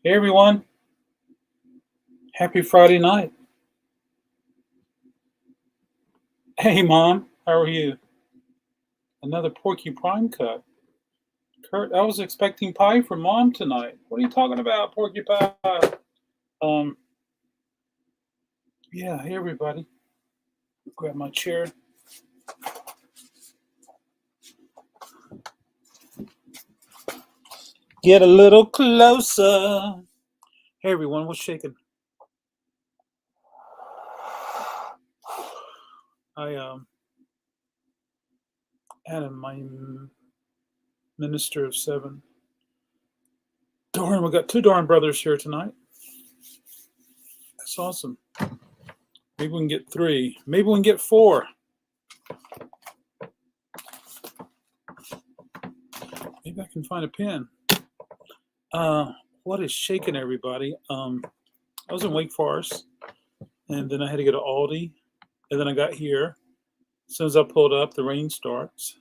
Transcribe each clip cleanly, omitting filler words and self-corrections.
Hey everyone, happy Friday night. Hey mom, how are you? Another porcupine cut. Kurt, I was expecting pie from mom tonight. What are you talking about, porcupine? Um, yeah, hey everybody. Grab my chair. Get a little closer. Hey everyone, what's shaking? I Adam, my minister of seven. Darn, we got two Darn brothers here tonight. That's awesome. Maybe we can get three. Maybe we can get four. Maybe I can find a pen. What is shaking everybody? I was in Wake Forest, and then I had to go to Aldi, and then I got here. As soon as I pulled up, the rain starts.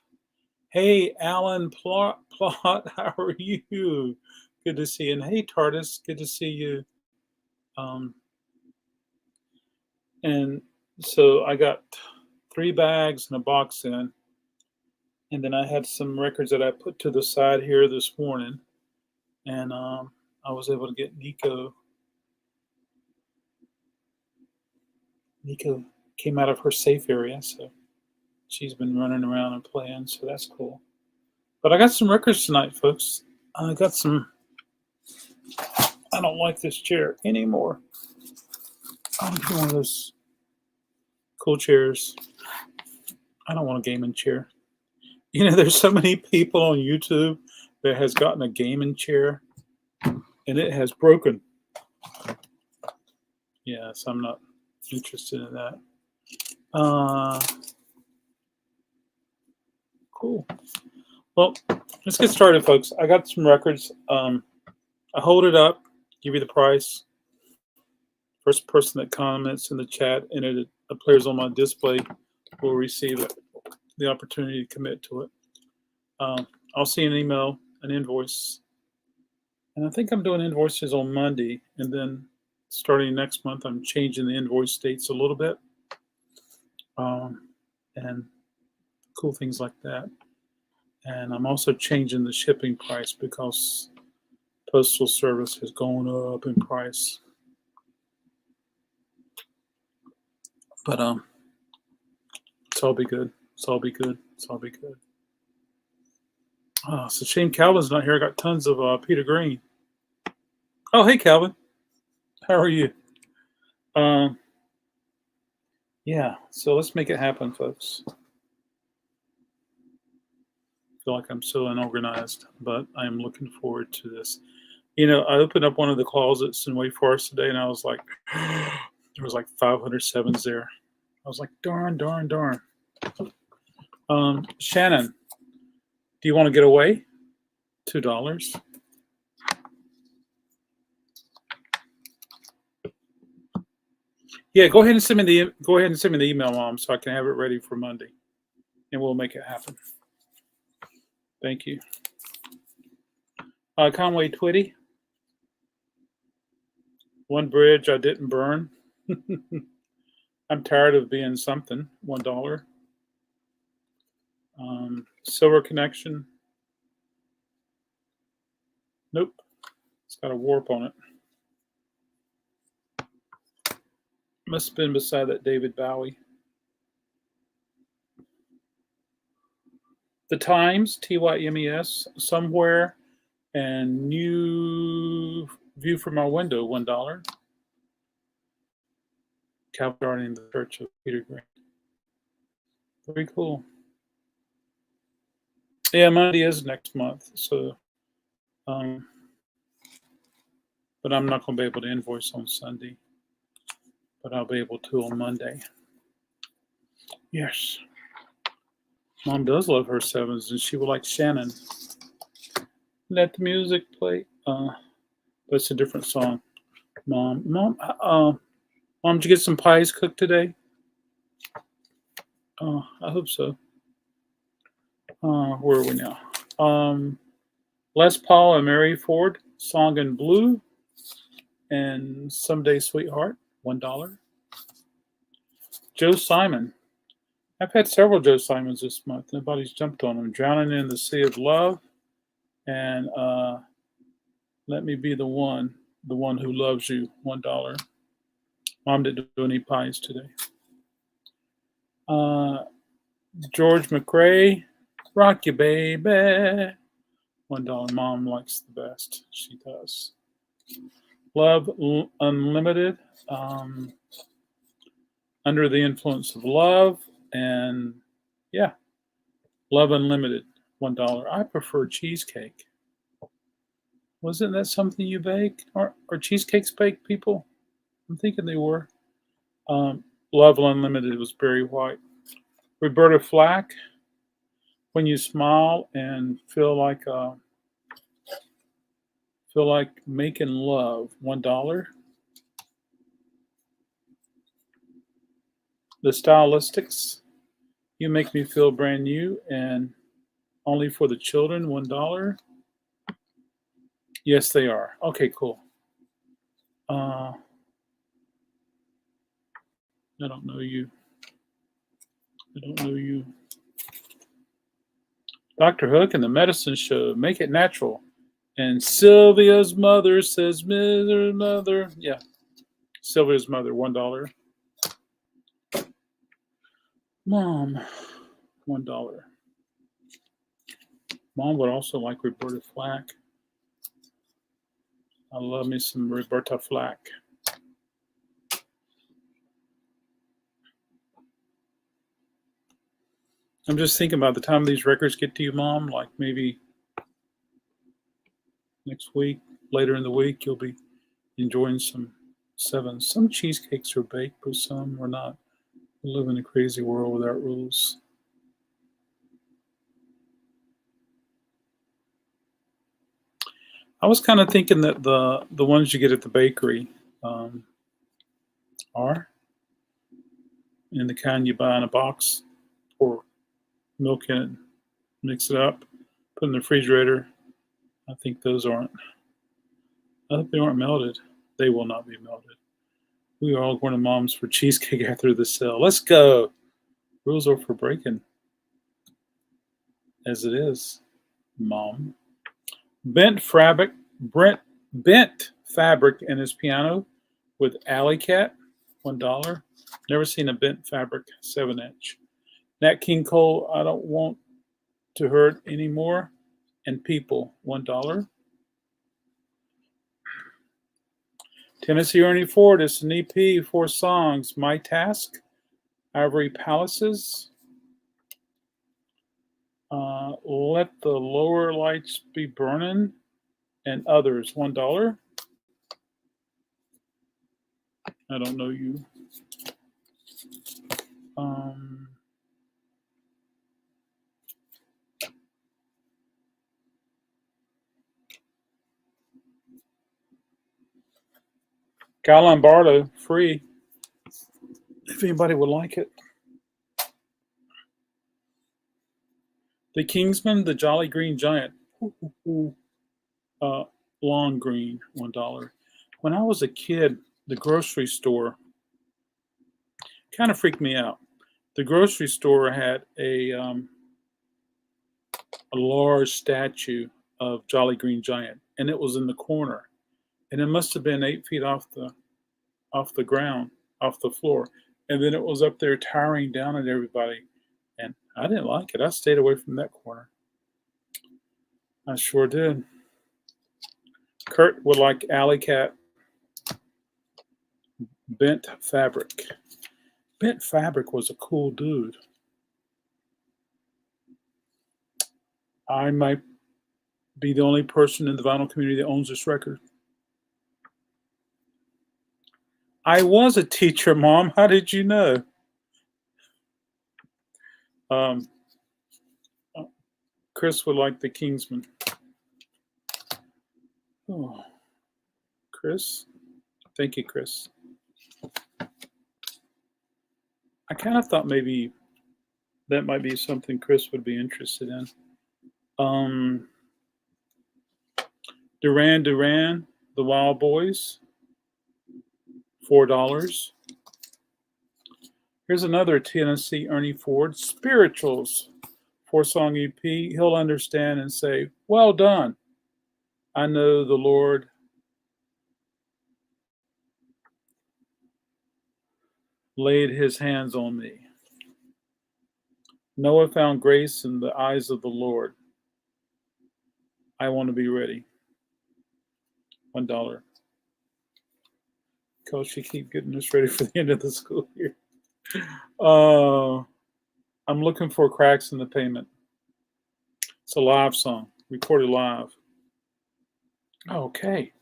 Hey, Alan Plot, how are you? Good to see you. And hey, Tardis, good to see you. Um, and so I got 3 bags and a box in, and then I had some records that I put to the side here this morning, and I was able to get Nico. Nico came out of her safe area, so she's been running around and playing, so that's cool. But I got some records tonight, folks. I got some. I don't like this chair anymore. I'm getting one of those cool chairs. I don't want a gaming chair. You know, there's so many people on YouTube that has gotten a gaming chair, and it has broken. Yeah, so I'm not interested in that. Cool. Well, let's get started, folks. I got some records. I hold it up, give you the price. First person that comments in the chat and it appears on my display will receive the opportunity to commit to it. I'll see an email, an invoice. And I think I'm doing invoices on Monday. And then starting next month, I'm changing the invoice dates a little bit. And cool things like that. And I'm also changing the shipping price because postal service has gone up in price. But it's all be good. It's all be good. It's all be good. Oh, it's a shame Calvin's not here. I got tons of Peter Green. Oh, hey, Calvin. How are you? Yeah, so let's make it happen, folks. I feel like I'm so unorganized, but I am looking forward to this. You know, I opened up one of the closets in Wake Forest today, and I was like, there was like 500 sevens there. I was like, darn. Shannon, do you want to get away? $2. Yeah, go ahead and send me the email, Mom, so I can have it ready for Monday, and we'll make it happen. Thank you. Conway Twitty. One bridge I didn't burn. I'm tired of being something. $1. Silver connection. Nope. It's got a warp on it. Must have been beside that David Bowie. The Times, TYMES, somewhere, and new view from our window, $1. Calvary in the Church of Peter Green. Very cool. Yeah, Monday is next month, so but I'm not going to be able to invoice on Sunday, but I'll be able to on Monday. Yes. Mom does love her sevens, and she will like Shannon. Let the music play. But it's a different song. Mom, did you get some pies cooked today? I hope so. Where are we now? Les Paul and Mary Ford, Song in Blue. and Someday Sweetheart, $1. Joe Simon. I've had several Joe Simons this month. Nobody's jumped on them. Drowning in the Sea of Love, and Let Me Be the One Who Loves You, $1. Mom didn't do any pies today. George McRae, Rock You Baby, $1. Mom likes the best. She does. Love Unlimited, Under the Influence of Love, and yeah, Love Unlimited, $1. I prefer cheesecake. Wasn't that something you bake? Are cheesecakes baked, people? I'm thinking they were. Love Unlimited was Barry White. Roberta Flack, When You Smile and Feel Like Making Love, $1. The Stylistics, You Make Me Feel Brand New and Only for the Children, $1. Yes, they are. Okay, cool. I don't know you. Dr. Hook and the Medicine Show, Make It Natural. And Sylvia's Mother says, Mother. Yeah, Sylvia's Mother, $1. Mom, $1. Mom would also like Roberta Flack. I love me some Roberta Flack. I'm just thinking about the time these records get to you, Mom, like maybe next week, later in the week, you'll be enjoying some sevens. Some cheesecakes are baked, but some are not. We live in a crazy world without rules. I was kind of thinking that the ones you get at the bakery are in the kind you buy in a box, pour milk in it, mix it up, put it in the refrigerator. I think those aren't. I hope they aren't melted. They will not be melted. We are all going to Mom's for cheesecake after the sale. Let's go. Rules are for breaking. As it is, Mom. Bent fabric in his piano with Alley Cat, $1. Never seen a bent fabric 7-inch. Nat King Cole, I Don't Want to Hurt Anymore, and People, $1. Tennessee Ernie Ford, it's an EP, 4 songs. My Task, Ivory Palaces, Let the Lower Lights Be Burning, and Others, $1. I don't know you. Guy Lombardo, free, if anybody would like it. The Kingsman, The Jolly Green Giant, long green, $1. When I was a kid, the grocery store kind of freaked me out. The grocery store had a large statue of Jolly Green Giant, and it was in the corner, and it must have been 8 feet off the ground, off the floor, and then it was up there towering down at everybody, and I didn't like it. I stayed away from that corner. I sure did. Kurt would like Alley Cat. Bent Fabric. Bent Fabric was a cool dude. I might be the only person in the vinyl community that owns this record. I was a teacher, Mom. How did you know? Chris would like the Kingsman. Oh, Chris. Thank you, Chris. I kind of thought maybe that might be something Chris would be interested in. Duran Duran, The Wild Boys, $4. Here's another Tennessee Ernie Ford, Spirituals, 4-song EP. He'll understand and say, well done. I know the Lord laid his hands on me. Noah found grace in the eyes of the Lord. I want to be ready. $1. Coach, you keep getting us ready for the end of the school year. I'm looking for cracks in the payment. It's a live song, recorded live. Okay.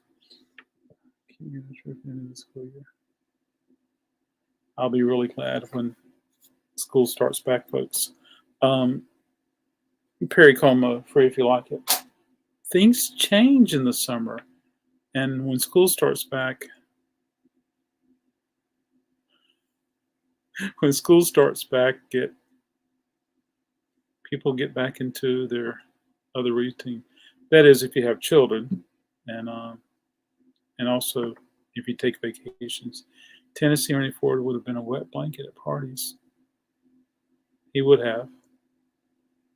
I'll be really glad when school starts back, folks. Perry Como, free if you like it. Things change in the summer, and when school starts back, people get back into their other routine. That is, if you have children, and also if you take vacations. Tennessee Ernie Ford would have been a wet blanket at parties. He would have.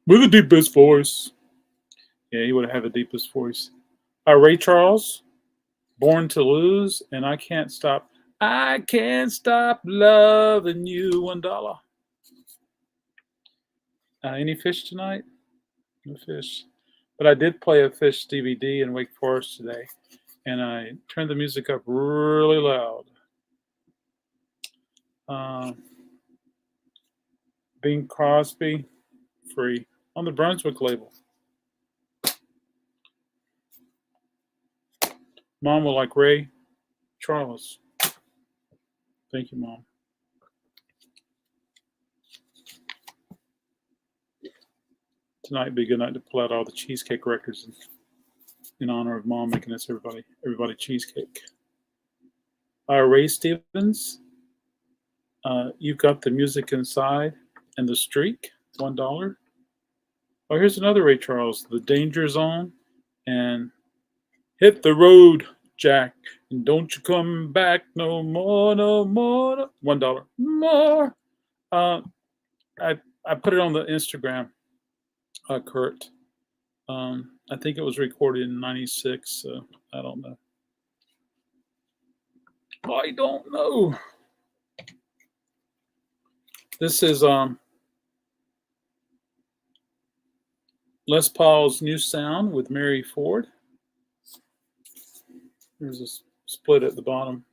With the deepest voice. Yeah, he would have had the deepest voice. Ray Charles, Born to Lose, and I Can't Stop Loving You, $1. Any fish tonight? No fish. But I did play a fish DVD in Wake Forest today, and I turned the music up really loud. Bing Crosby, free, on the Brunswick label. Mom will like Ray Charles. Thank you, Mom. Tonight would be a good night to pull out all the cheesecake records in honor of Mom making us everybody cheesecake. Ray Stevens, You've Got the Music Inside and The Streak, $1. Oh, here's another Ray Charles, The Danger Zone, and Hit the Road, Jack, and Don't You Come Back No More, No More, $1 more. I put it on the Instagram, Kurt. I think it was recorded in 96, so I don't know. I don't know. This is Les Paul's New Sound with Mary Ford. There's a split at the bottom.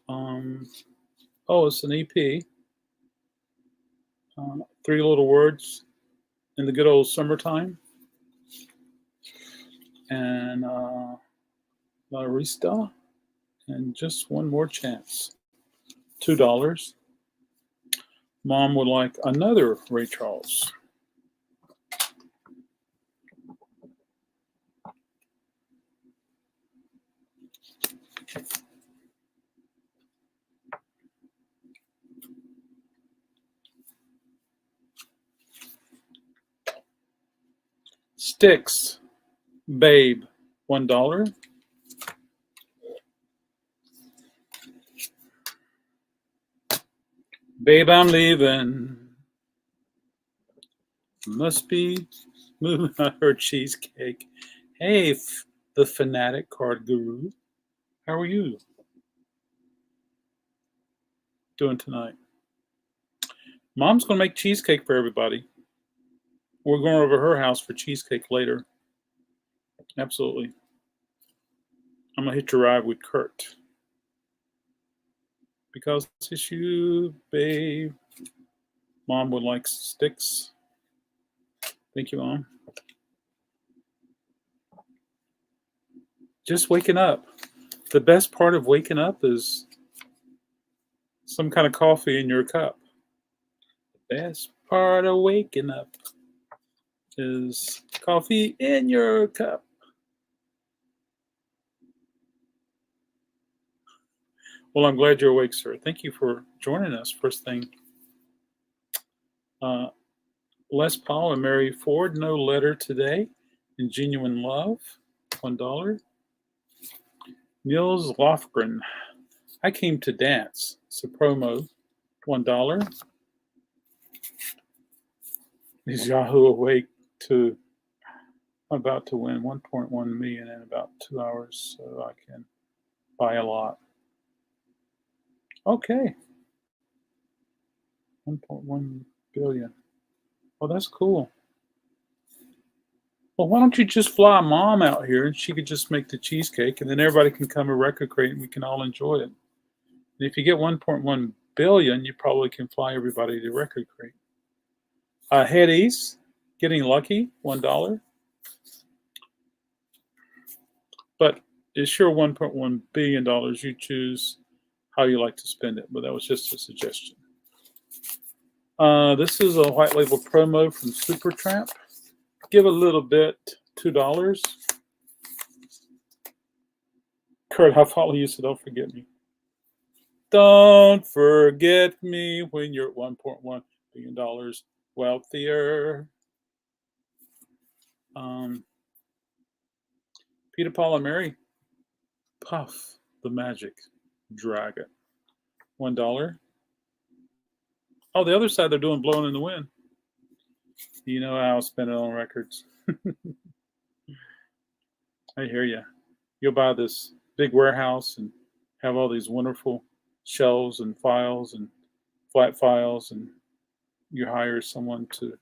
It's an EP. 3 Little Words in the Good Old Summertime. And La Rista. And Just One More Chance. $2. Mom would like another Ray Charles. Sticks, Babe, $1. Babe, I'm leaving. Must be moving on her cheesecake. Hey, the Fanatic Card Guru. How are you doing tonight? Mom's going to make cheesecake for everybody. We're going over to her house for cheesecake later. Absolutely. I'm going to hitch a ride with Kurt. Because it's you, babe. Mom would like sticks. Thank you, Mom. Just waking up. The best part of waking up is some kind of coffee in your cup. The best part of waking up is coffee in your cup. Well, I'm glad you're awake, sir. Thank you for joining us first thing. Les Paul and Mary Ford, No Letter Today, and Genuine Love, $1. Niels Lofgren, I came to dance. It's a promo, $1. Is Yahoo awake to about to win 1.1 million in about 2 hours, so I can buy a lot. Okay. 1.1 billion. Well, that's cool. Well, why don't you just fly Mom out here and she could just make the cheesecake and then everybody can come to Record Crate and we can all enjoy it. And if you get 1.1 billion, you probably can fly everybody to Record Crate. Head East, getting lucky, $1. But it's sure $1.1 billion. You choose how you like to spend it, but that was just a suggestion. This is a white label promo from Supertramp. Give a little bit, $2. Kurt, I follow you, so don't forget me. Don't forget me when you're at $1.1 billion wealthier. Peter, Paul, and Mary. Puff the Magic Dragon. $1. Oh, the other side they're doing Blowing in the Wind. You know how I'll spend it on records. I hear you. You'll buy this big warehouse and have all these wonderful shelves and files and flat files, and you hire someone to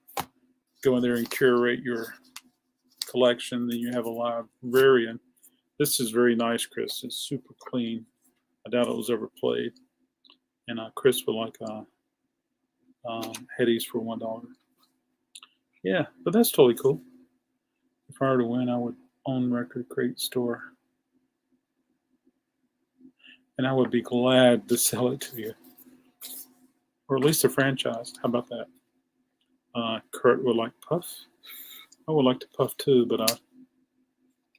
go in there and curate your collection. Then you have a librarian. This is very nice, Chris. It's super clean. I doubt it was ever played. And Chris would like Headies for $1. Yeah, but that's totally cool. If I were to win, I would own Record Crate store. And I would be glad to sell it to you. Or at least a franchise. How about that? Kurt would like Puff. I would like to Puff too, but I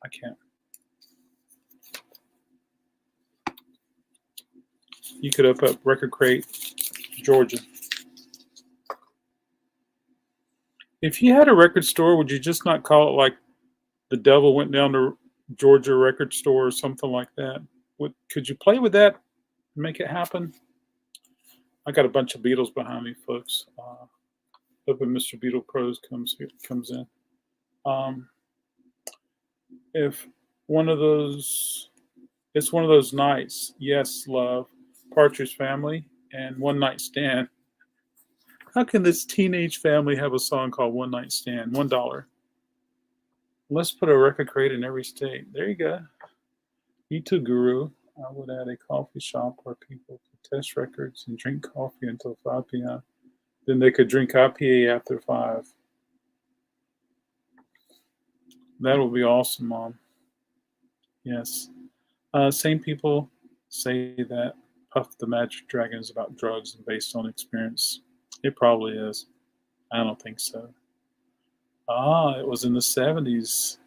can't. You could open up Record Crate, Georgia. If you had a record store, would you just not call it like the devil went down to Georgia record store or something like that? Could you play with that and make it happen? I got a bunch of Beatles behind me, folks. Hoping Mr. Beatle Pros comes in. If one of those, it's one of those nights. Yes, love, Partridge Family, and One Night Stand. How can this teenage family have a song called One Night Stand? $1. Let's put a Record Crate in every state. There you go. You too, Guru. I would add a coffee shop where people could test records and drink coffee until 5 p.m. Then they could drink IPA after 5. That would be awesome, Mom. Yes. Same people say that Puff the Magic Dragon is about drugs and based on experience. It probably is. I don't think so. It was in the 70s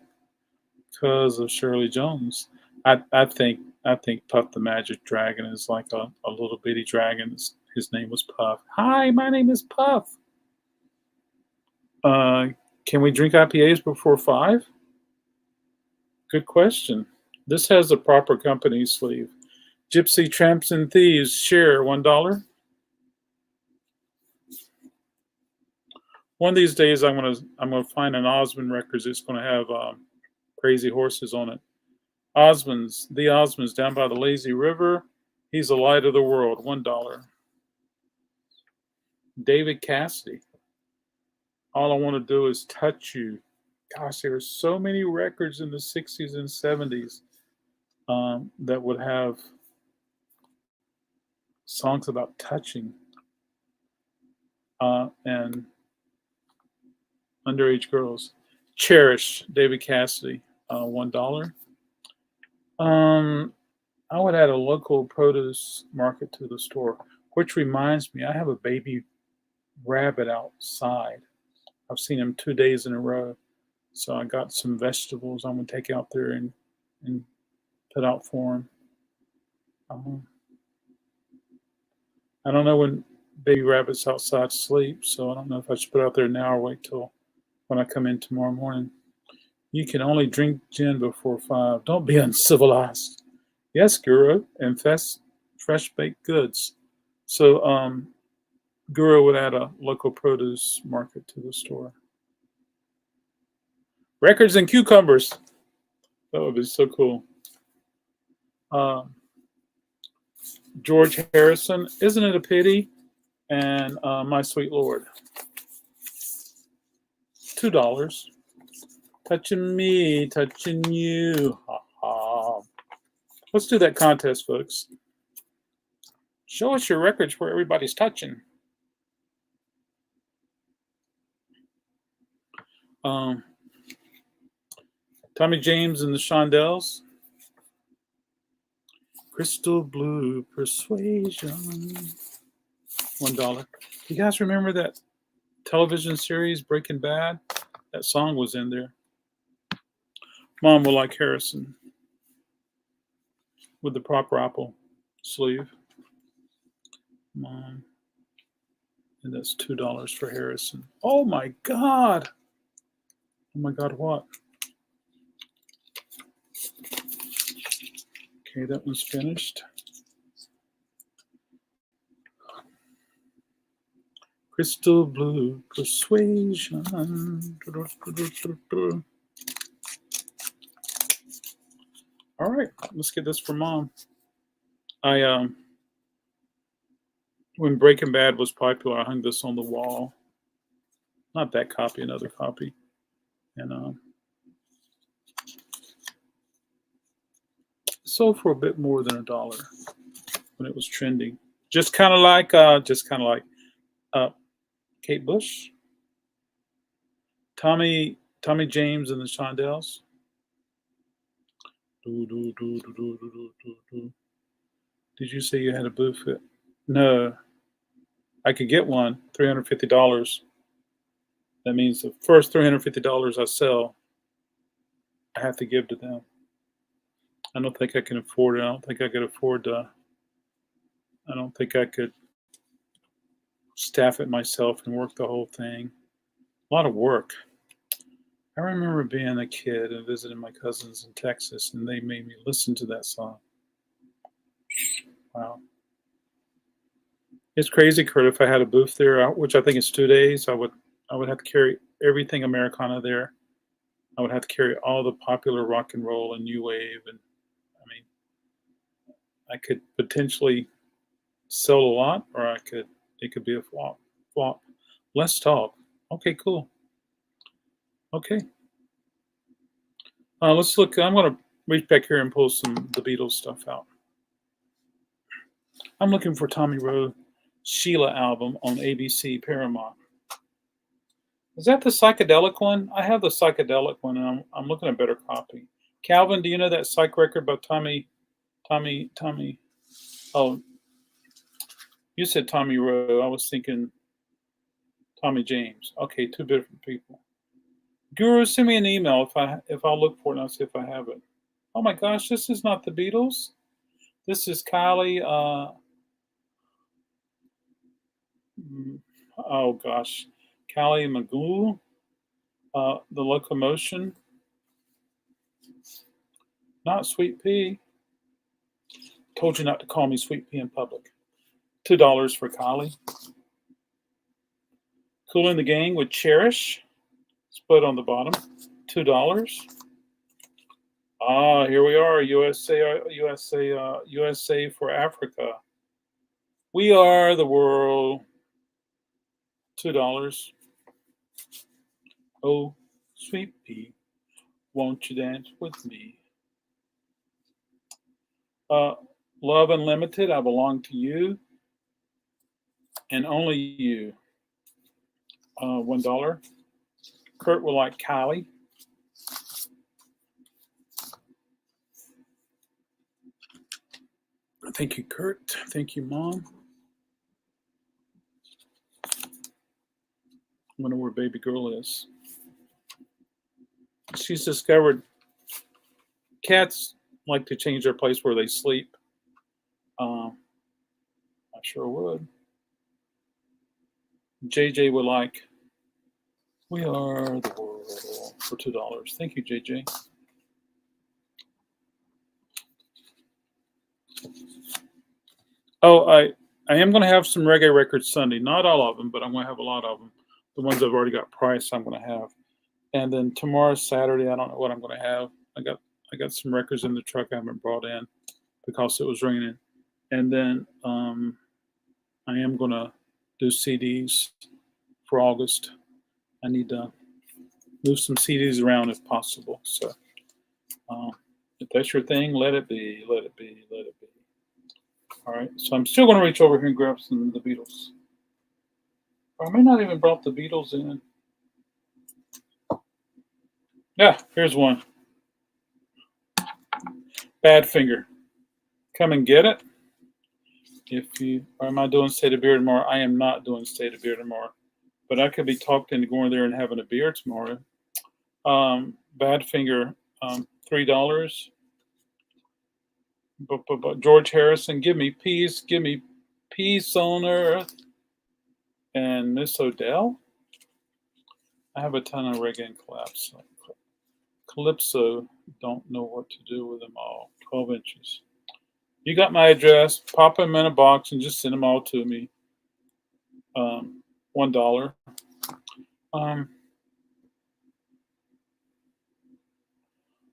because of Shirley Jones. I think Puff the Magic Dragon is like a little bitty dragon. His name was Puff. Hi, my name is Puff. Can we drink IPAs before 5? Good question. This has a proper company sleeve. Gypsy Tramps and Thieves share $1. One of these days, I'm gonna find an Osmond Records that's gonna have crazy horses on it. The Osmonds down by the lazy river. He's the light of the world. $1. David Cassidy. All I want to do is touch you. Gosh, there are so many records in the 60s and 70s that would have songs about touching and underage girls. Cherish, David Cassidy, $1. I would add a local produce market to the store, which reminds me, I have a baby rabbit outside. I've seen him 2 days in a row. So I got some vegetables I'm going to take out there and put out for him. I don't know when baby rabbits outside sleep, so I don't know if I should put out there now or wait till when I come in tomorrow morning. You can only drink gin before 5. Don't be uncivilized. Yes, Guru. And fresh baked goods. So Guru would add a local produce market to the store. Records and cucumbers. That would be so cool. George Harrison, Isn't It a Pity? And My Sweet Lord. $2. Touching me, touching you. Ha ha. Let's do that contest, folks. Show us your records where everybody's touching. Tommy James and the Shondells. Crystal Blue Persuasion. $1. You guys remember that television series Breaking Bad? That song was in there. Mom will like Harrison with the proper apple sleeve. Mom. And that's $2 for Harrison. Oh my God. Oh my God, what? Okay, that one's finished. Crystal Blue Persuasion. All right, let's get this for Mom. When Breaking Bad was popular, I hung this on the wall. Not that copy, another copy. And sold for a bit more than $1 when it was trending. Just kind of like Kate Bush, Tommy James and the Shondells. Did you say you had a booth? No, I could get one. $350. That means the first $350 I sell, I have to give to them. I don't think I can afford it. I don't think I could afford to. I don't think I could staff it myself and work the whole thing. A lot of work. I remember being a kid and visiting my cousins in Texas, and they made me listen to that song. Wow. It's crazy, Kurt. If I had a booth there, which I think is 2 days, I would have to carry everything Americana there. I would have to carry all the popular rock and roll and new wave, and I mean, I could potentially sell a lot, or it could be a flop. Let's talk. Okay, cool. Okay. Let's look. I'm going to reach back here and pull the Beatles stuff out. I'm looking for Tommy Rowe Sheila album on ABC Paramount. Is that the psychedelic one? I have the psychedelic one, and I'm looking at a better copy. Calvin, do you know that psych record by Tommy? Oh, you said Tommy Rowe. I was thinking Tommy James. Okay, two different people. Guru, send me an email if I'll look for it and I'll see if I have it. Oh my gosh, this is not the Beatles. This is Kylie. Oh gosh, Kylie Magoo. The Locomotion. Not Sweet Pea. Told you not to call me Sweet Pea in public. $2 for Kylie. Cool in the Gang with Cherish. Split on the bottom. $2. Here we are. USA for Africa. We are the world. $2. Oh, Sweet Pea, won't you dance with me? Love Unlimited, I Belong to You, and Only You. $1. Kurt will like Kylie. Thank you, Kurt. Thank you, Mom. I wonder where baby girl is. She's discovered cats like to change their place where they sleep. I sure would. JJ would like We Are the World for $2. Thank you, JJ. Oh, I am going to have some reggae records Sunday. Not all of them, but I'm going to have a lot of them. The ones I've already got priced, I'm going to have. And then tomorrow, Saturday, I don't know what I'm going to have. I got some records in the truck I haven't brought in because it was raining. And then I am going to do CDs for August. I need to move some CDs around if possible. So if that's your thing, let it be, let it be, let it be. All right. So I'm still going to reach over here and grab some of the Beatles. Or I may not even brought the Beatles in. Yeah, here's one. Badfinger. Come and get it. If you, or am I doing State of Beer tomorrow? I am not doing State of Beer tomorrow. But I could be talked into going there and having a beer tomorrow. Badfinger, $3. But George Harrison, give me peace on earth. And Miss Odell. I have a ton of reggae and Calypso, don't know what to do with them all. 12 inches. You got my address. Pop them in a box and just send them all to me. $1.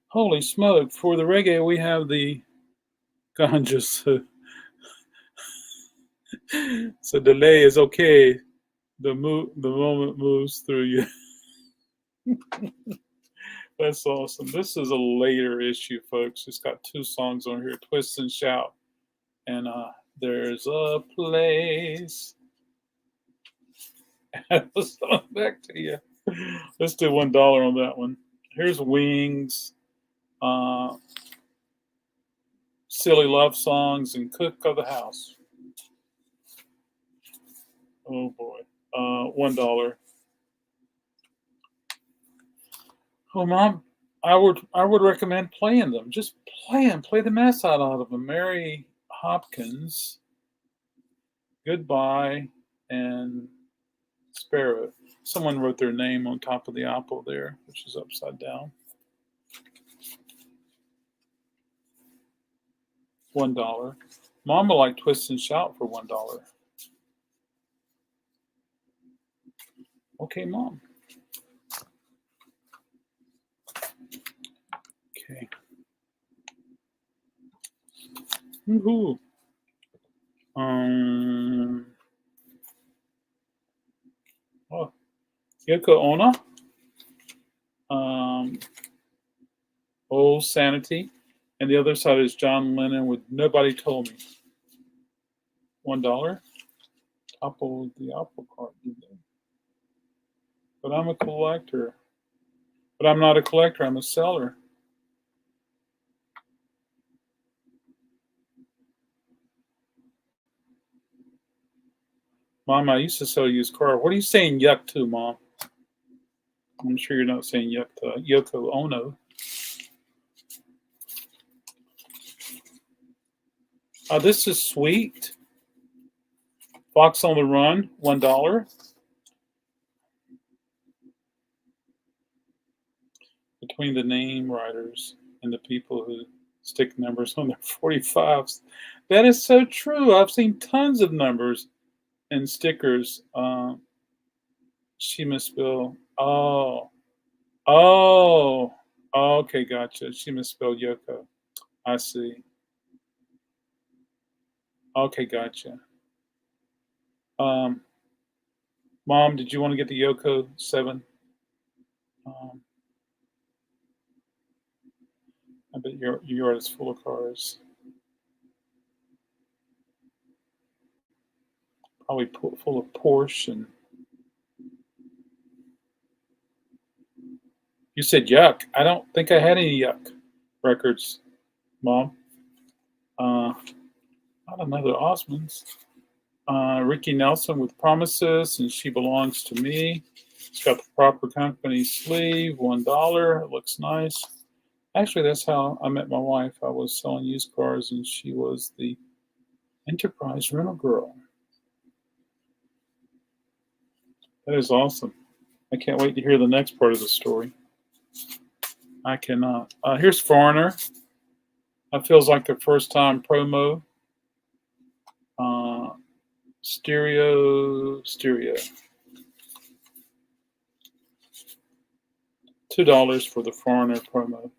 Holy smoke! For the reggae, we have the ganja. So delay is okay. The moment moves through you. That's awesome. This is a later issue, folks. It's got 2 songs on here, Twist and Shout. And there's a place. Back to you. Let's do $1 on that one. Here's Wings, Silly Love Songs, and Cook of the House. Oh boy. $1. Oh, Mom, I would recommend playing them. Just play them. Play the mess out of them. Mary Hopkins, Goodbye, and Sparrow. Someone wrote their name on top of the apple there, which is upside down. $1. Mom will like Twist and Shout for $1. Okay, Mom. Okay. Woohoo. Yoko Ono. Old Sanity. And the other side is John Lennon with Nobody Told Me. $1. Topple the apple cart. But I'm a collector. But I'm not a collector. I'm a seller. Mom, I used to sell used cars. What are you saying yuck to, Mom? I'm sure you're not saying yuck to Yoko Ono. This is sweet. Fox on the Run, $1. Between the name writers and the people who stick numbers on their 45s. That is so true. I've seen tons of numbers and stickers. She misspelled. Oh, okay, gotcha. She misspelled Yoko. I see. Okay, gotcha. Mom, did you want to get the Yoko 7? I bet your yard is full of cars. Probably full of Porsche. And you said yuck. I don't think I had any yuck records, Mom. Not another Osmonds. Ricky Nelson with Promises and She Belongs to Me. It's got the proper company sleeve, $1. It looks nice. Actually, that's how I met my wife. I was selling used cars, and she was the Enterprise rental girl. That is awesome. I can't wait to hear the next part of the story. I cannot. Here's Foreigner. That feels like the first time promo. stereo. $2 for the Foreigner promo.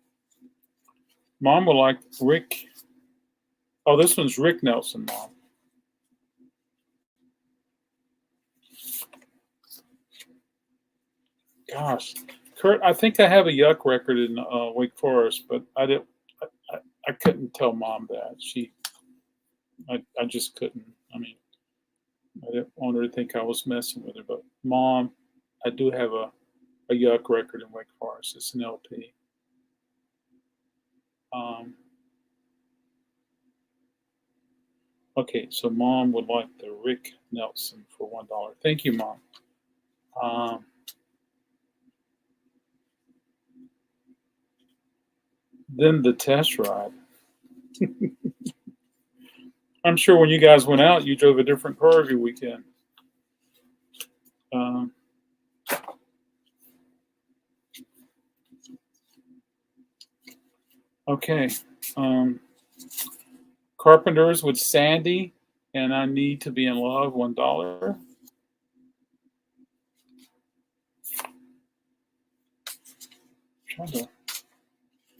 Mom will like Rick. Oh, this one's Rick Nelson, Mom. Gosh, Kurt, I think I have a Yuck record in Wake Forest, but I couldn't tell Mom that. I just couldn't. I mean, I didn't want her to think I was messing with her. But Mom, I do have a Yuck record in Wake Forest. It's an LP. Okay, so Mom would like the Rick Nelson for $1. Thank you, Mom. Then the test ride. I'm sure when you guys went out, you drove a different car every weekend. Okay. Carpenters with Sandy and I Need to Be in Love, $1. Trying to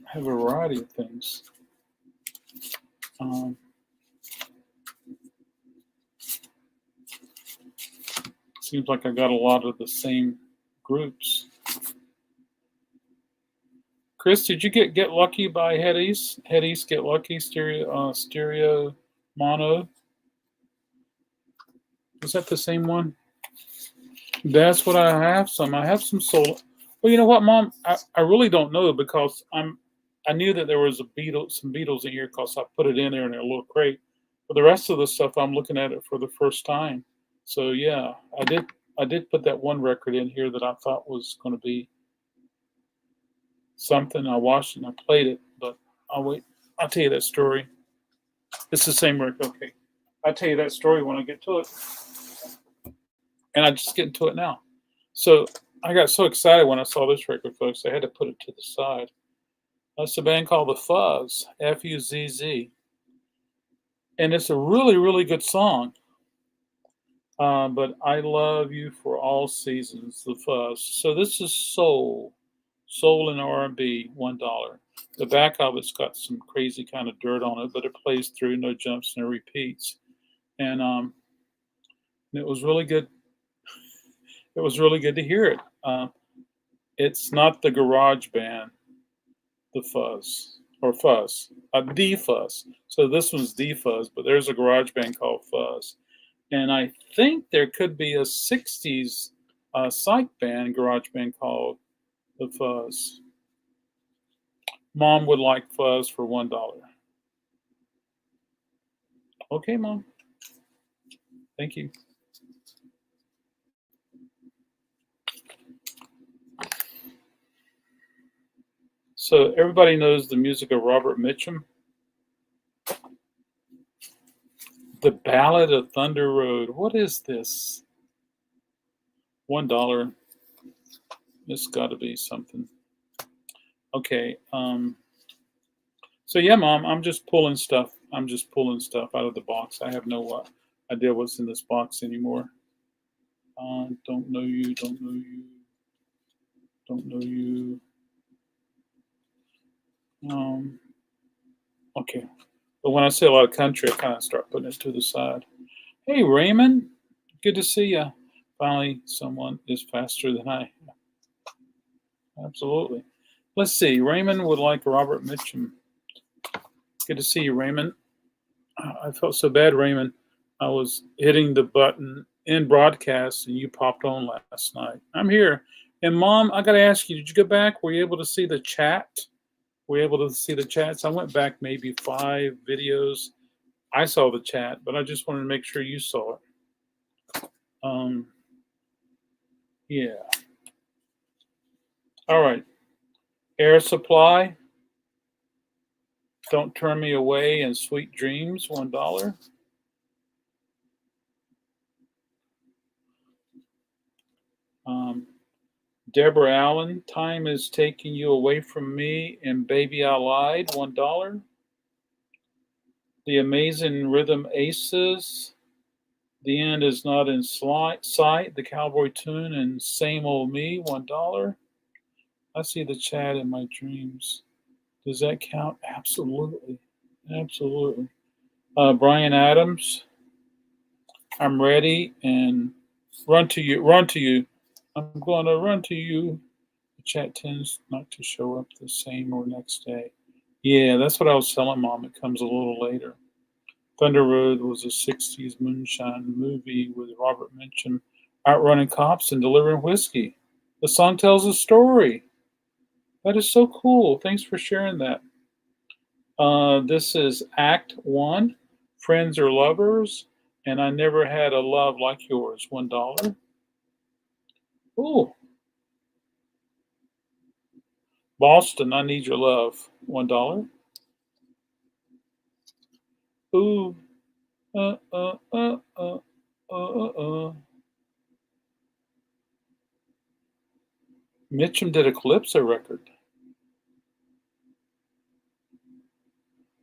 have a variety of things. Seems like I got a lot of the same groups. Chris, did you get lucky by Head East? Head East Get Lucky stereo mono. Is that the same one? That's what I have. I have some solo. Well, you know what, Mom? I really don't know because I knew that there was some Beatles in here because I put it in there in a little crate. But the rest of the stuff, I'm looking at it for the first time. So yeah, I did put that one record in here that I thought was going to be something. I watched it and I played it, but I'll wait. I'll tell you that story. It's the same record. Okay. I'll tell you that story when I get to it. And I just get into it now. So I got so excited when I saw this record, folks, I had to put it to the side. That's a band called The Fuzz, F-U-Z-Z. And it's a really, really good song. But I Love You for All Seasons, The Fuzz. So this is soul and R&B, $1. The back of it's got some crazy kind of dirt on it, but it plays through, no jumps, no repeats. And it was really good. It was really good to hear it. It's not the garage band, The Fuzz, or Fuzz, The Fuzz. So this one's The Fuzz, but there's a garage band called Fuzz. And I think there could be a 60s psych band, garage band called The Fuzz. Mom would like Fuzz for $1. Okay, Mom. Thank you. So everybody knows the music of Robert Mitchum. The Ballad of Thunder Road. What is this? $1. It's got to be something. Okay. So yeah, Mom, I'm just pulling stuff. I'm just pulling stuff out of the box. I have no idea what's in this box anymore. Don't know you. Don't know you. Don't know you. Okay. But when I say a lot of country, I kind of start putting it to the side. Hey, Raymond. Good to see you. Finally, someone is faster than I am. Absolutely. Let's see. Raymond would like Robert Mitchum. Good to see you, Raymond. I felt so bad, Raymond. I was hitting the button in broadcast and you popped on last night. I'm here. And Mom, I got to ask you, did you go back? Were you able to see the chat? Were you able to see the chats? I went back maybe 5 videos. I saw the chat, but I just wanted to make sure you saw it. Yeah. All right. Air Supply. Don't Turn Me Away and Sweet Dreams, $1. Deborah Allen, Time Is Taking You Away From Me, and Baby I Lied, $1. The Amazing Rhythm Aces, The end is not in sight. The cowboy tune and same old me. $1. I see the chat in my dreams. Does that count? Absolutely. Absolutely. Brian Adams, I'm ready and run to you. Run to you. I'm going to run to you. The chat tends not to show up the same or next day. Yeah, that's what I was telling Mom. It comes a little later. Thunder Road was a 60s moonshine movie with Robert Mitchum outrunning cops and delivering whiskey. The song tells a story. That is so cool. Thanks for sharing that. This is Act 1, Friends or Lovers, and I never had a love like yours. $1. Ooh. Boston, I need your love. $1. Ooh. Uh, uh, uh, uh, Mitchum did a Calypso record.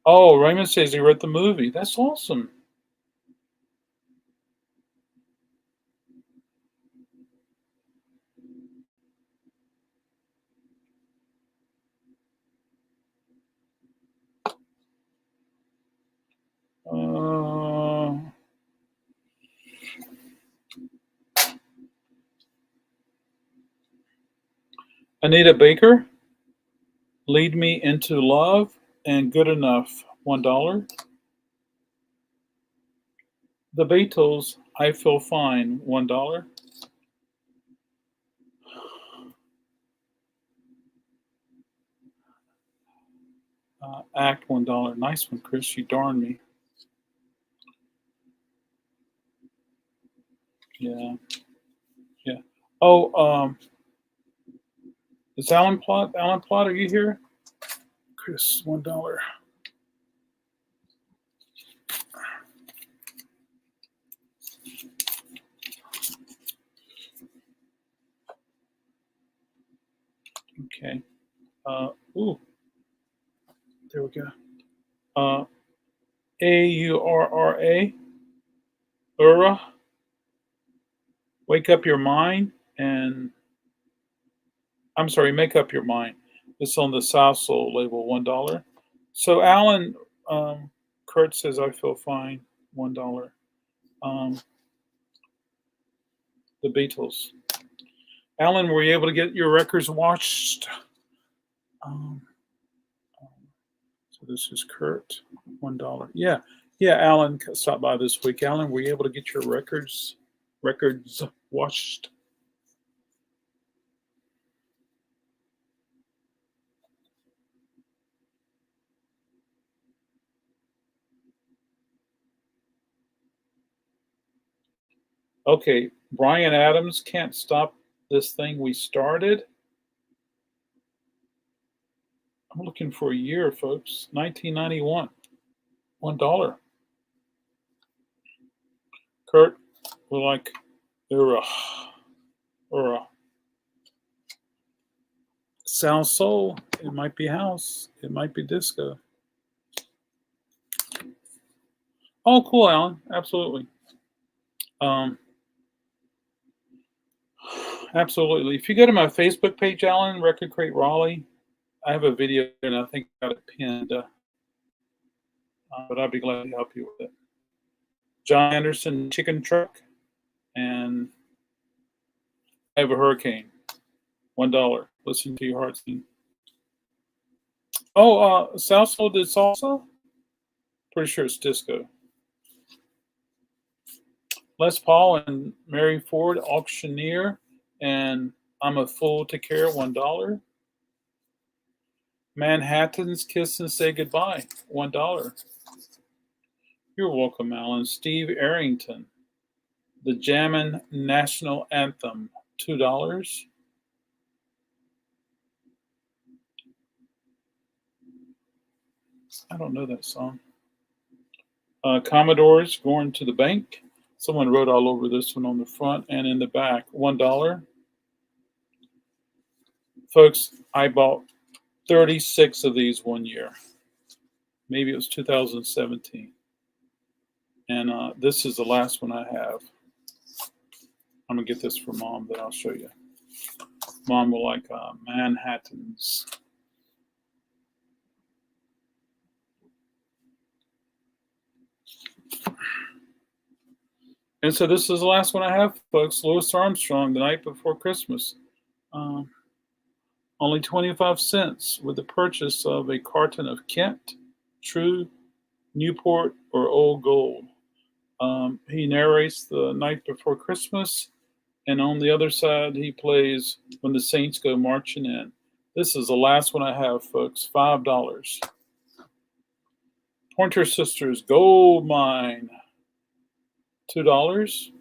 Oh, Raymond says he wrote the movie. That's awesome. Anita Baker, Lead Me Into Love and Good Enough. $1. The Beatles, I Feel Fine. $1. Act. $1. Nice one, Chris. You darn me. Yeah. Yeah. Oh, is Alan Plott? Alan Plott, are you here? Chris, $1. Okay. Ooh. There we go. AURRA. Ura. Wake Up Your Mind and I'm sorry, Make Up Your Mind. It's on the South Soul label. $1. So Alan, Kurt says I feel fine. $1. The Beatles. Alan, were you able to get your records watched? So this is Kurt. $1. Yeah, Alan stopped by this week. Alan, were you able to get your records watched? Okay, Brian Adams, Can't Stop This Thing We Started. I'm looking for a year, folks. 1991. $1. Kurt, we're like, Ura. Sound soul. It might be house. It might be disco. Oh, cool, Alan. Absolutely. Absolutely. If you go to my Facebook page, Alan, Record Crate Raleigh, I have a video and I think I got it pinned. But I'd be glad to help you with it. John Anderson, Chicken Truck, and I Have a Hurricane. $1. Listen to your heart sing. Oh, South Soul did salsa? Pretty sure it's disco. Les Paul and Mary Ford, Auctioneer, and I'm a Fool to Care. $1. Manhattan's Kiss and Say Goodbye. $1. You're welcome, Alan. Steve Arrington, The Jammin' National Anthem. $2. I don't know that song. Commodores, Going to the Bank. Someone wrote all over this one on the front and in the back. $1. Folks, I bought 36 of these one year. Maybe it was 2017. And this is the last one I have. I'm going to get this for Mom, then I'll show you. Mom will like Manhattans. And so this is the last one I have, folks. Louis Armstrong, The Night Before Christmas. Only 25 cents with the purchase of a carton of Kent, True, Newport, or Old Gold. He narrates The Night Before Christmas, and on the other side, he plays When the Saints Go Marching In. This is the last one I have, folks. $5. Pointer Sisters Gold Mine. $2.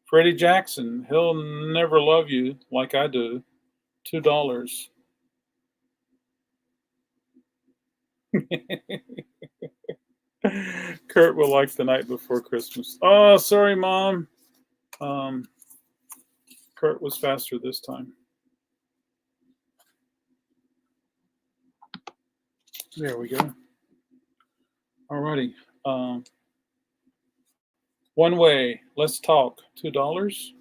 Freddie Jackson, He'll Never Love You Like I Do. $2. Kurt will like The Night Before Christmas. Oh, sorry, Mom. Kurt was faster this time. There we go. Alrighty. One Way, Let's Talk, $2.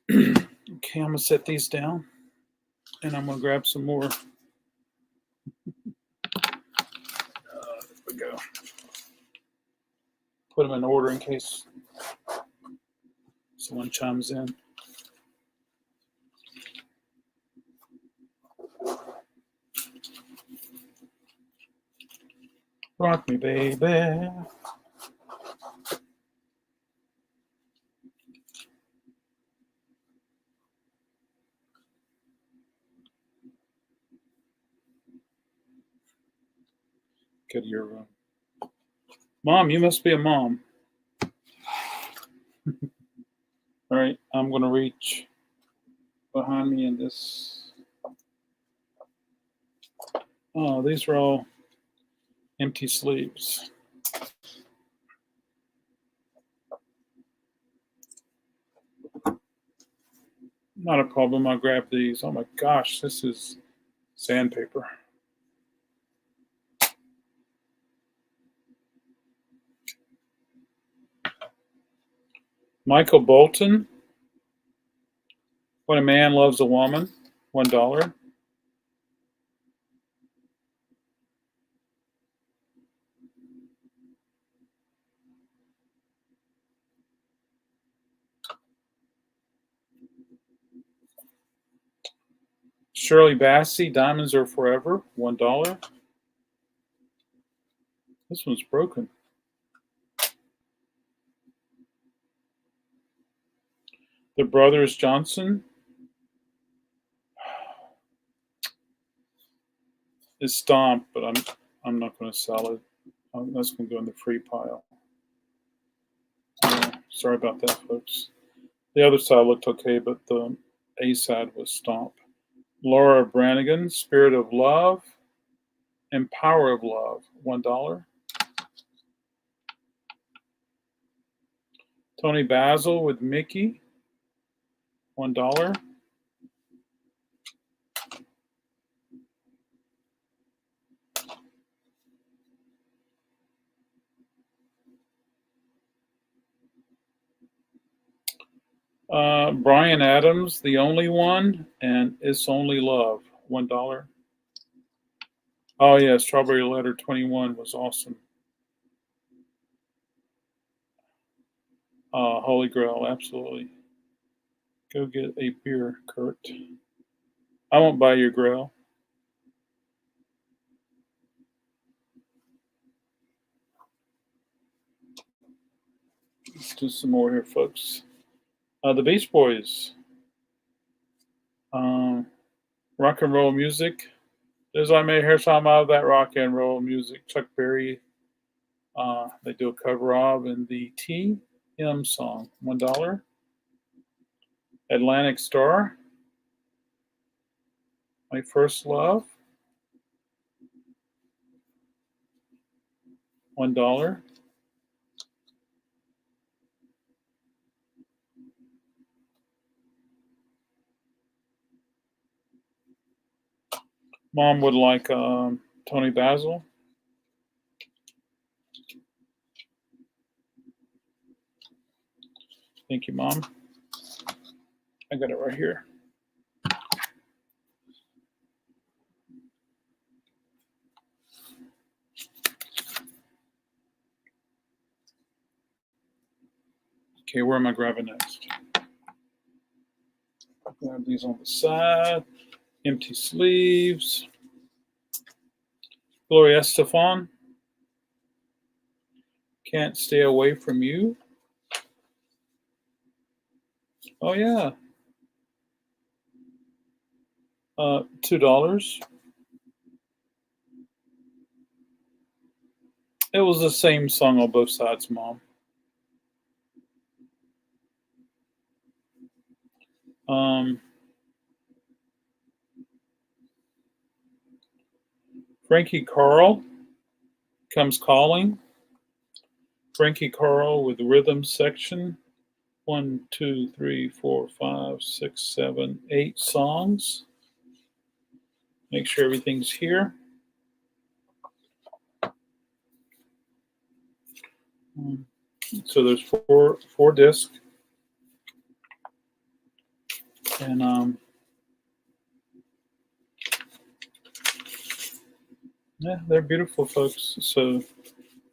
Okay, I'm going to set these down, and I'm going to grab some more. There we go. Put them in order in case someone chimes in. Rock me, baby. Go to your room. Mom, you must be a mom. All right, I'm going to reach behind me in this. Oh, these are all empty sleeves. Not a problem. I'll grab these. Oh my gosh, this is sandpaper. Michael Bolton, When a Man Loves a Woman, $1. Shirley Bassey, Diamonds Are Forever, $1. This one's broken. The Brothers Johnson is stomped, but I'm not going to sell it. That's going to go in the free pile. Sorry about that, folks. The other side looked okay, but the A side was stomped. Laura Branigan, Spirit of Love and Power of Love, $1. Tony Basil with Mickey, $1. Brian Adams, The Only One, and It's Only Love, $1. Oh yeah, Strawberry Letter 21 was awesome. Holy Grail, absolutely. Go get a beer, Kurt. I won't buy your Grail. Let's do some more here, folks. The Beach Boys. Rock and roll music. As I may hear some of that rock and roll music. Chuck Berry. They do a cover of in the TM song, $1. Atlantic Star. My First Love, $1. Mom would like Tony Basil. Thank you, Mom. I got it right here. Okay, where am I grabbing next? Grab these on the side. Empty sleeves. Gloria Estefan. Can't Stay Away From You. Oh, yeah. $2. It was the same song on both sides, Mom. Frankie Carl Comes Calling. Frankie Carl with the rhythm section. 1, 2, 3, 4, 5, 6, 7, 8 songs. Make sure everything's here. So there's four discs. And yeah, they're beautiful, folks. So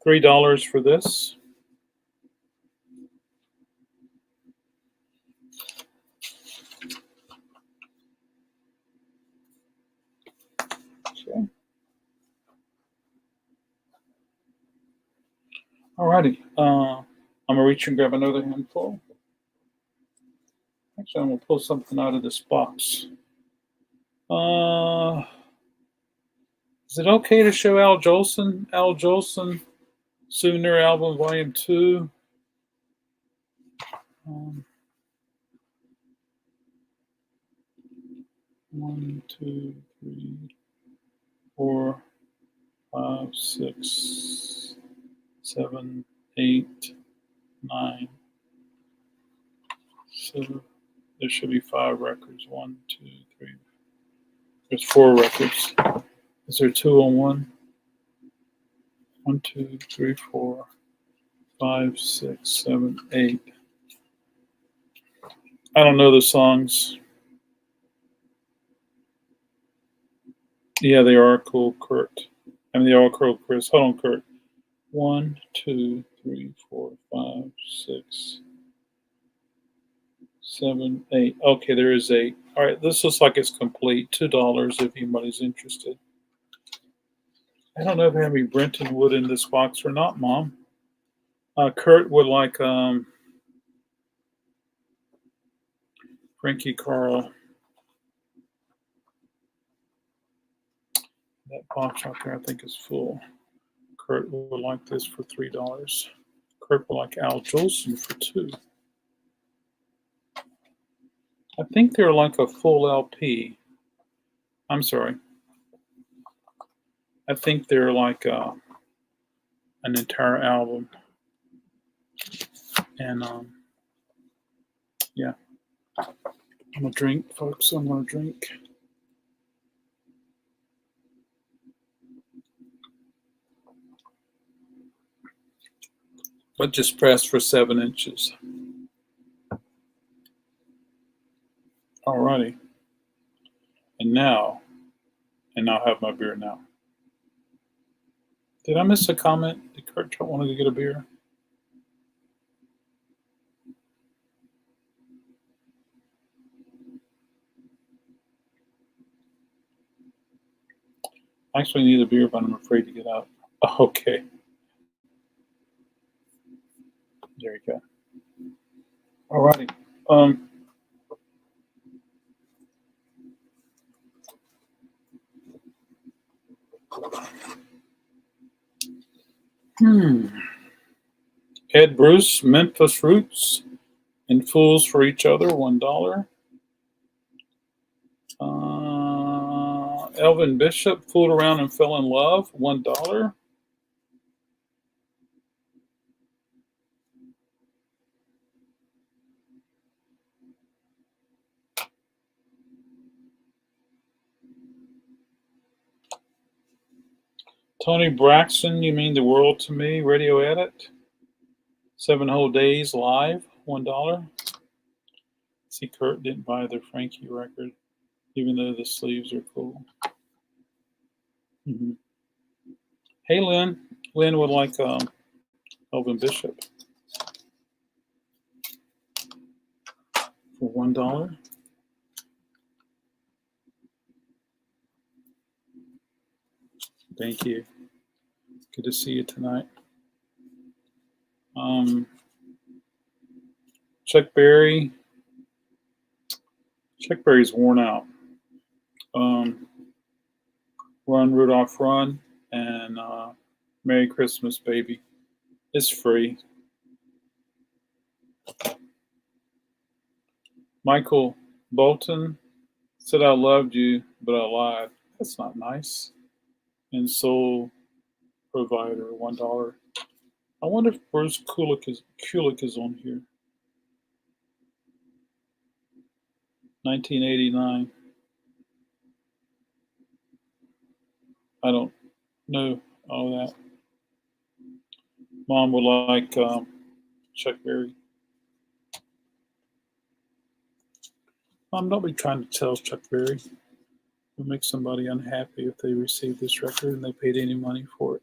$3 for this. Okay. Alrighty. I'm gonna reach and grab another handful. Actually, I'm gonna pull something out of this box. Is it okay to show Al Jolson? Al Jolson Souvenir Album Volume 2. 1, 2, 3, 4, 5, 6, 7, 8, 9. So there should be 5 records. 1, 2, 3. There's 4 records. Is there 2 on one? 1, 2, 3, 4, 5, 6, 7, 8. I don't know the songs. Yeah, they are cool, Kurt. I mean, they are cool, Chris. Hold on, Kurt. 1, 2, 3, 4, 5, 6, 7, 8. Okay, there is 8. All right, this looks like it's complete. $2 if anybody's interested. I don't know if I have any Brenton Wood in this box or not, Mom. Kurt would like Frankie Carl. That box out there, I think, is full. Kurt would like this for $3. Kurt would like Al Jolson for $2. I think they're like a full LP. I'm sorry. I think they're like an entire album. And yeah. I'm gonna drink, folks. I'm gonna drink. But just pressed for 7 inches. Alrighty. And I'll have my beer now. Did I miss a comment? Did Kurt want to get a beer? I actually need a beer, but I'm afraid to get out. Okay. There you go. Alrighty. Ed Bruce, Memphis Roots, and Fools for Each Other, $1. Elvin Bishop, Fooled Around and Fell in Love, $1. Tony Braxton, you mean the world to me? Radio edit. 7 whole days live, $1. See, Kurt didn't buy the Frankie record, even though the sleeves are cool. Hey, Lynn. Lynn would like Elvin Bishop for $1. Thank you. Good to see you tonight. Chuck Berry. Chuck Berry's worn out. Run, Rudolph, Run, and Merry Christmas, Baby. It's free. Michael Bolton said I loved you, but I lied. That's not nice. And Soul Provider, $1. I wonder if Bruce Kulick is on here. 1989. I don't know all that. Mom would like Chuck Berry. Mom, don't be trying to tell Chuck Berry. It'll make somebody unhappy if they receive this record and they paid any money for it.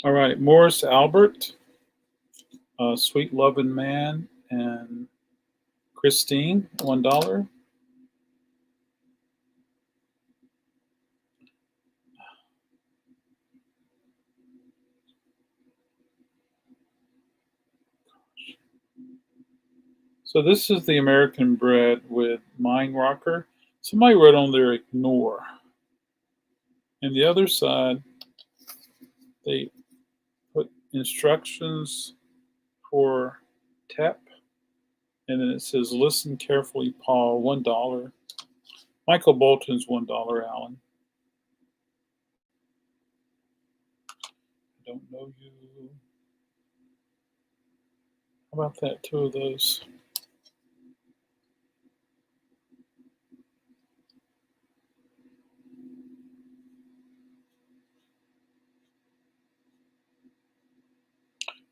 All right, Morris Albert, Sweet Lovin' Man, and Christine, $1. So this is the American Bread with Mind Rocker. Somebody wrote on there, ignore. And the other side, they put instructions for tap. And then it says, listen carefully, Paul, $1. Michael Bolton's $1, Alan. I don't know you. How about that? 2 of those.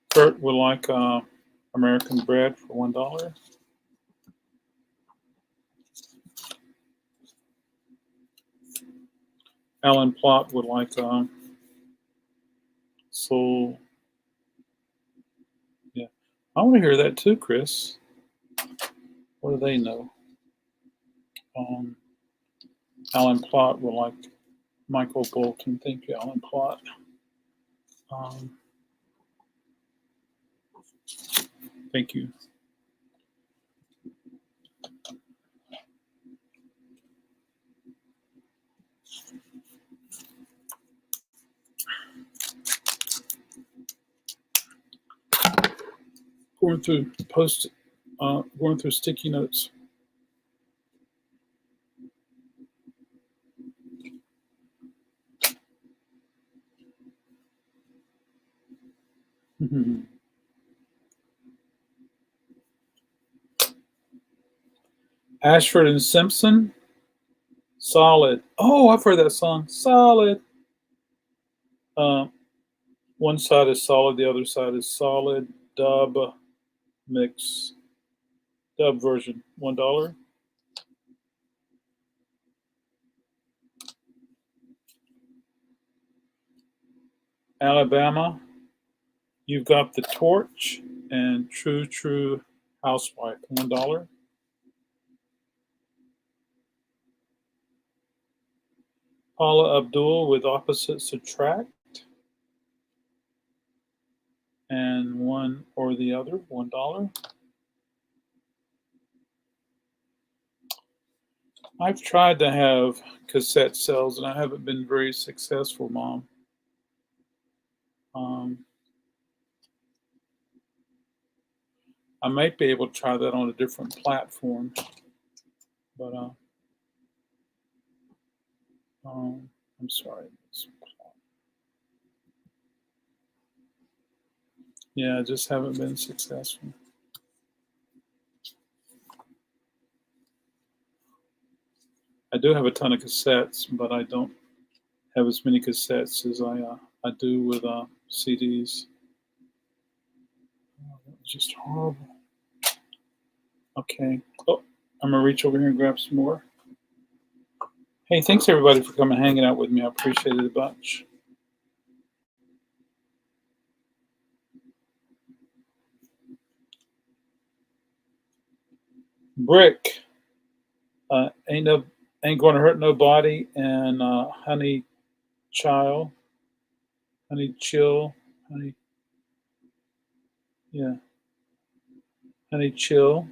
Kurt would like American Bread for $1. Alan Plott would like Soul. Yeah, I want to hear that too, Chris. What do they know? Alan Plott would like Michael Bolton. Thank you, Alan Plott. Thank you. Going through sticky notes. Ashford and Simpson, Solid. Oh, I've heard that song. Solid. One side is solid, the other side is solid. Dub mix. Dub version, $1. Alabama, You've Got the Torch, and True True Housewife, $1. Paula Abdul with Opposites Attract, and One or the Other, $1. I've tried to have cassette sales and I haven't been very successful, Mom. I might be able to try that on a different platform, but I'm sorry. Yeah, I just haven't been successful. I do have a ton of cassettes, but I don't have as many cassettes as I do with CDs. Oh, that was just horrible. Okay. Oh, I'm gonna reach over here and grab some more. Hey, thanks everybody for coming and hanging out with me. I appreciate it a bunch. Brick. Ain't going to hurt nobody, and honey child, honey chill, honey, yeah, honey chill.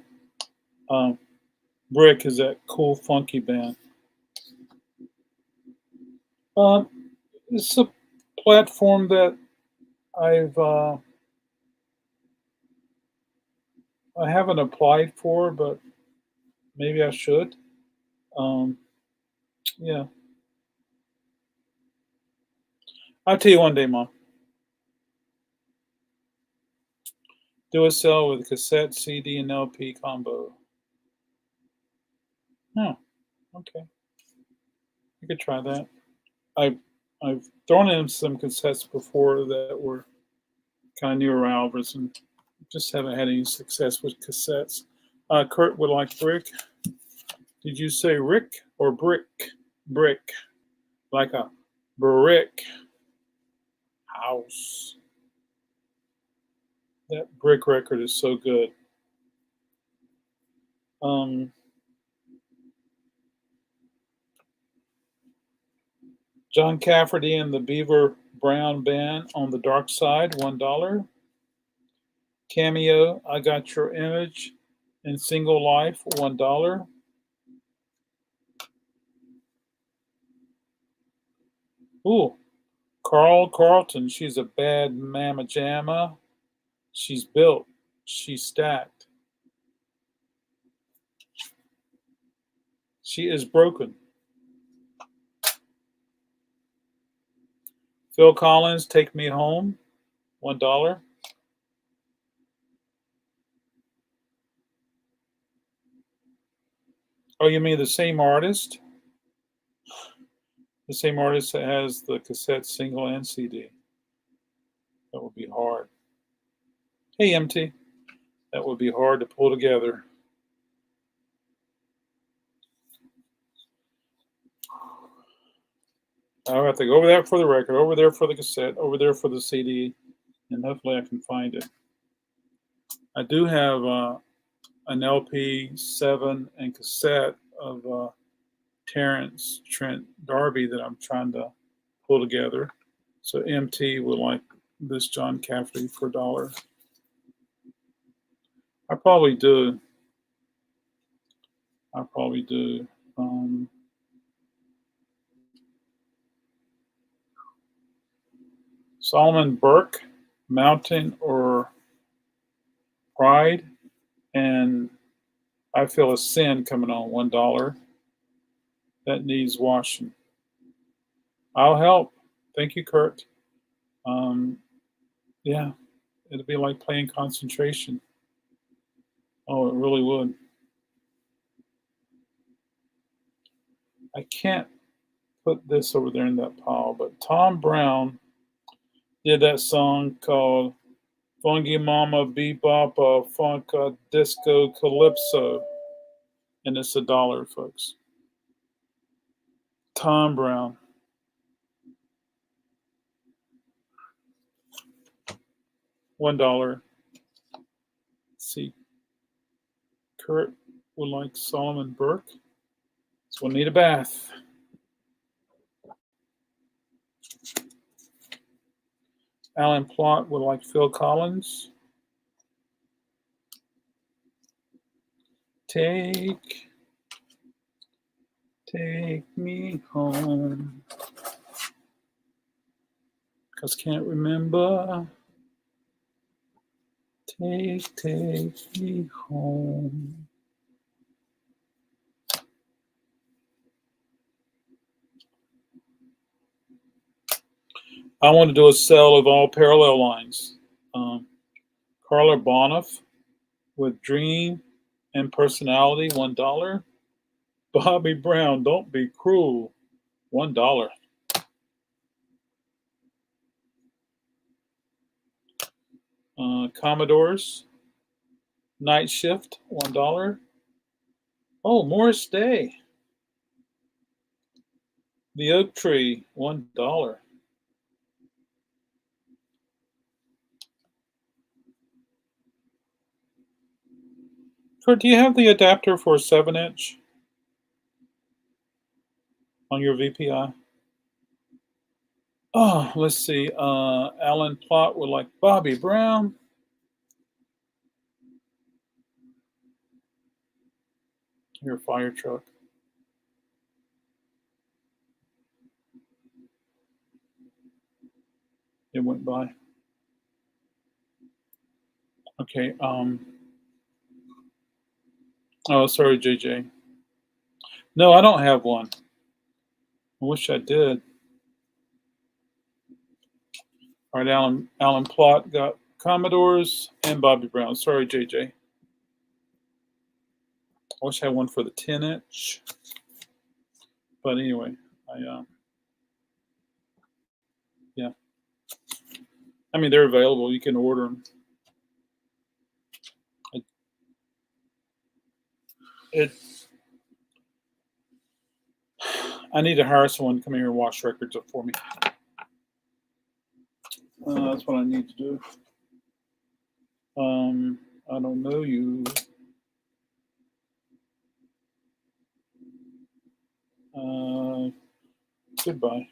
Brick is that cool funky band. It's a platform that I haven't applied for, but maybe I should. Yeah, I'll tell you one day, Mom. Do a sell with cassette, CD, and LP combo. Oh, okay. I could try that. I've thrown in some cassettes before that were kind of newer albums and just haven't had any success with cassettes. Kurt would like brick. Did you say Rick or brick? Brick. Like a brick house. That brick record is so good. John Cafferty and the Beaver Brown Band on the Dark Side, $1. Cameo, I Got Your Image in Single Life, $1. Ooh, Carl Carlton, She's a Bad Mama Jamma. She's built, she's stacked. She is broken. Phil Collins, Take Me Home, $1. Oh, you mean the same artist? The same artist that has the cassette, single, and CD. That would be hard. Hey, MT. That would be hard to pull together. I'll have to go over there for the record, over there for the cassette, over there for the CD, and hopefully I can find it. I do have an LP 7 and cassette of Terrence Trent D'Arby that I'm trying to pull together. So MT would like this John Cafferty for $1. I probably do. Solomon Burke, Mountain or Pride, and I Feel a Sin coming on, $1. That needs washing. I'll help. Thank you, Kurt. Yeah, it'd be like playing concentration. Oh, it really would. I can't put this over there in that pile, but Tom Brown did that song called Funky Mama Bebop Funk Disco Calypso, and it's $1, folks. Tom Brown. $1. Let's see. Kurt would like Solomon Burke. So we'll need a bath. Alan Plott would like Phil Collins. Take me home. 'Cause can't remember. Take me home. I want to do a sale of all parallel lines. Carla Bonoff with Dream and Personality, $1. Bobby Brown, don't be cruel. $1. Commodores, Night Shift, $1. Oh, Morris Day. The Oak Tree, $1. Kurt, do you have the adapter for a 7-inch on your VPI? Oh, let's see. Alan Plott would like Bobby Brown. Your fire truck. It went by. Okay. Oh, sorry, JJ. No, I don't have one. I wish I did. All right, Alan Plott got Commodores and Bobby Brown. Sorry, JJ. I wish I had one for the 10-inch. But anyway, yeah. I mean, they're available. You can order them. I need to hire someone to come here and wash records up for me. That's what I need to do. I don't know you. Goodbye.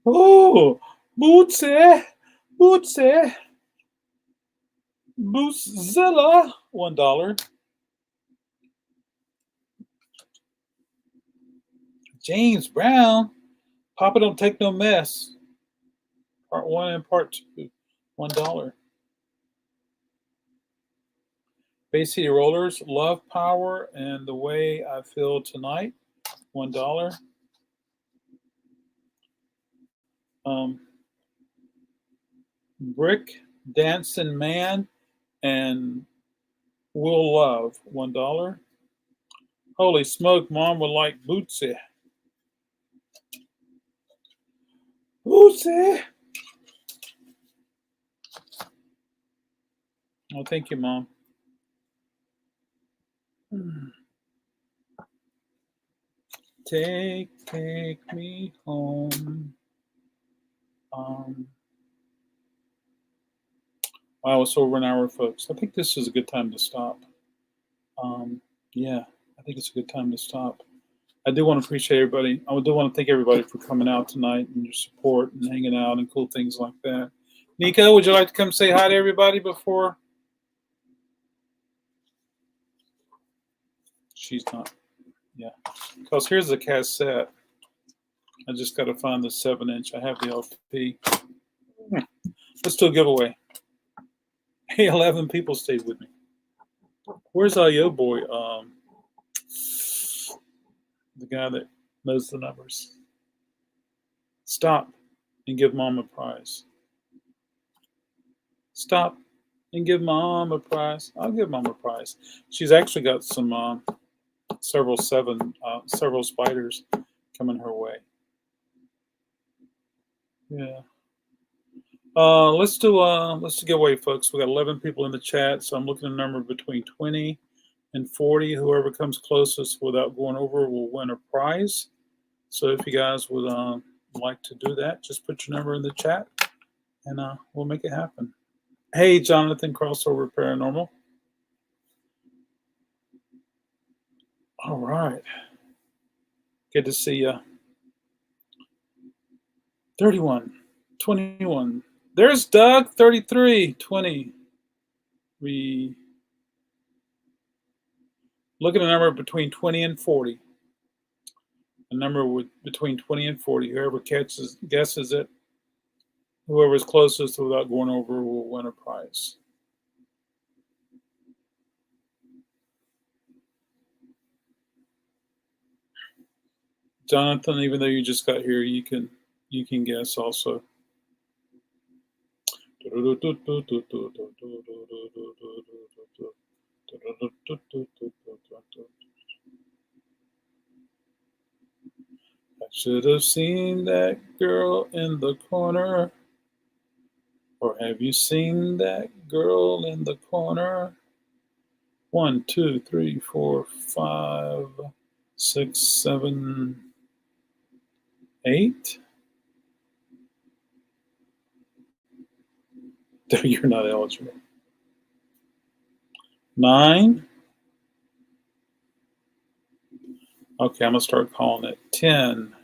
Oh, Bootsy, Bootsy, Bootzilla, $1. James Brown, Papa don't take no mess. Part 1 and part 2, $1. Bay City Rollers, Love Power and the Way I Feel Tonight, $1. Brick Dancing Man and Will Love, $1. Holy smoke, Mom would like Bootsy. Bootsy. Oh, thank you, Mom. Take me home. Wow, it's over an hour, folks. I think this is a good time to stop. Yeah, I think it's a good time to stop. I do want to appreciate everybody. I do want to thank everybody for coming out tonight and your support and hanging out and cool things like that. Nico, would you like to come say hi to everybody before? She's not. Yeah. Because here's the cassette. I just got to find the 7-inch. I have the LP. Let's do a giveaway. Hey, 11 people stayed with me. Where's your boy? The guy that knows the numbers. Stop and give Mom a prize. Stop and give Mom a prize. I'll give Mom a prize. She's actually got some several spiders coming her way. Yeah. Let's do giveaway, folks. We got 11 people in the chat, so I'm looking at a number between 20 and 40. Whoever comes closest without going over will win a prize. So if you guys would like to do that, just put your number in the chat, and we'll make it happen. Hey, Jonathan, Crossover Paranormal. All right. Good to see you. 31, 21. There's Doug, 33, 20. We look at a number between 20 and 40. A number between 20 and 40. Whoever guesses it, whoever's closest without going over will win a prize. Jonathan, even though you just got here, you can guess also. Should have seen that girl in the corner. Or have you seen that girl in the corner? 1, 2, 3, 4, 5, 6, 7, 8. You're not eligible. 9. Okay, I'm going to start calling it 10,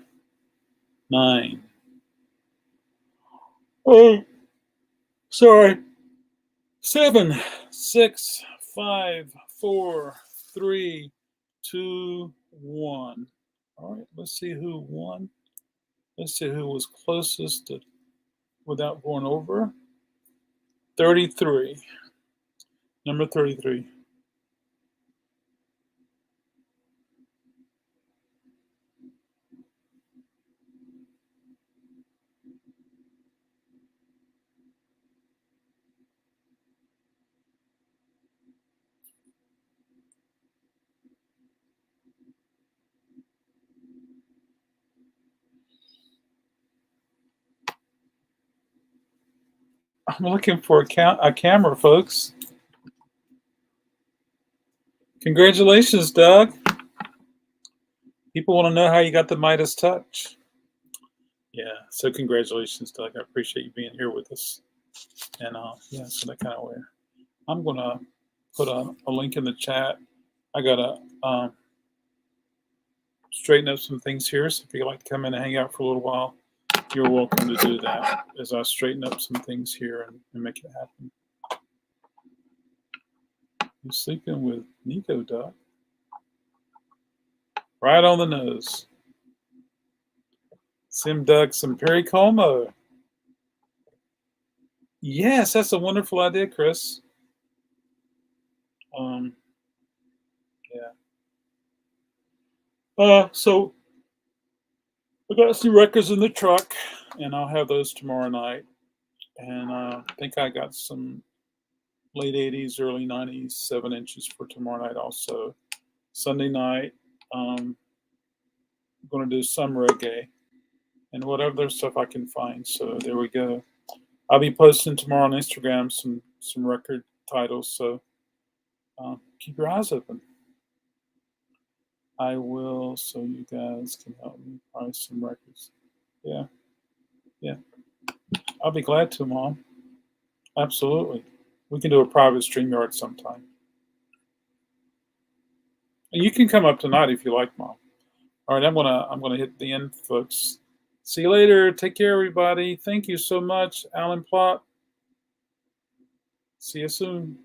9. Oh, sorry. 7, 6, 5, 4, 3, 2, 1. All right, let's see who won. Let's see who was closest to, without going over. 33. Number 33. I'm looking for a camera, folks. Congratulations, Doug. People want to know how you got the Midas touch. Yeah, so congratulations, Doug. I appreciate you being here with us. And yeah, so that kind of way. I'm going to put a link in the chat. I got to straighten up some things here. So if you'd like to come in and hang out for a little while, you're welcome to do that as I straighten up some things here and make it happen. You're sleeping with Nico, Doug. Right on the nose. Sim Doug, some Perry Como. Yes, that's a wonderful idea, Chris. Yeah. So I got some records in the truck, and I'll have those tomorrow night. And I think I got some late 80s, early 90s, 7 inches for tomorrow night also. Sunday night, I'm going to do some reggae and whatever other stuff I can find. So there we go. I'll be posting tomorrow on Instagram some record titles. So keep your eyes open. I will, so you guys can help me price some records. Yeah. I'll be glad to, Mom. Absolutely. We can do a private StreamYard sometime. And you can come up tonight if you like, Mom. All right, I'm gonna hit the end, folks. See you later. Take care, everybody. Thank you so much, Alan Plott. See you soon.